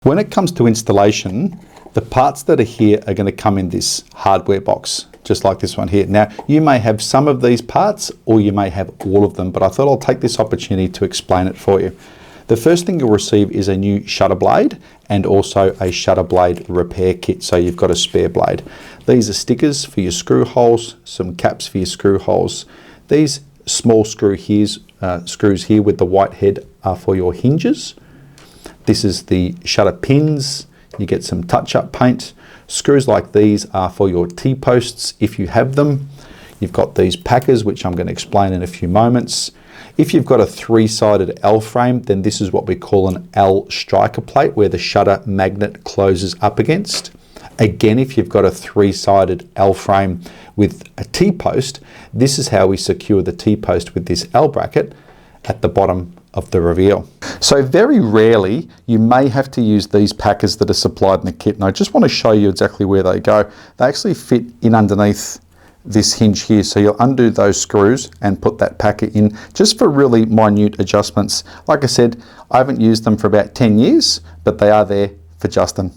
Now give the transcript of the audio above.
When it comes to installation, the parts that are here are going to come in this hardware box, just like this one here. Now, you may have some of these parts or you may have all of them, but I thought I'll take this opportunity to explain it for you. The first thing you'll receive is a new shutter blade and also a shutter blade repair kit, so you've got a spare blade. These are stickers for your screw holes, some caps for your screw holes. These small screws here with the white head are for your hinges. This is the shutter pins. You get some touch-up paint. Screws like these are for your T-posts if you have them. You've got these packers, which I'm going to explain in a few moments. If you've got a three-sided L frame, then this is what we call an L striker plate, where the shutter magnet closes up against. Again, if you've got a three-sided L frame with a T-post, this is how we secure the T-post with this L bracket at the bottom of the reveal. So very rarely you may have to use these packers that are supplied in the kit, and I just want to show you exactly where they go. They actually fit in underneath this hinge here, so you'll undo those screws and put that packer in just for really minute adjustments. Like I said, I haven't used them for about 10 years, but they are there for Justin.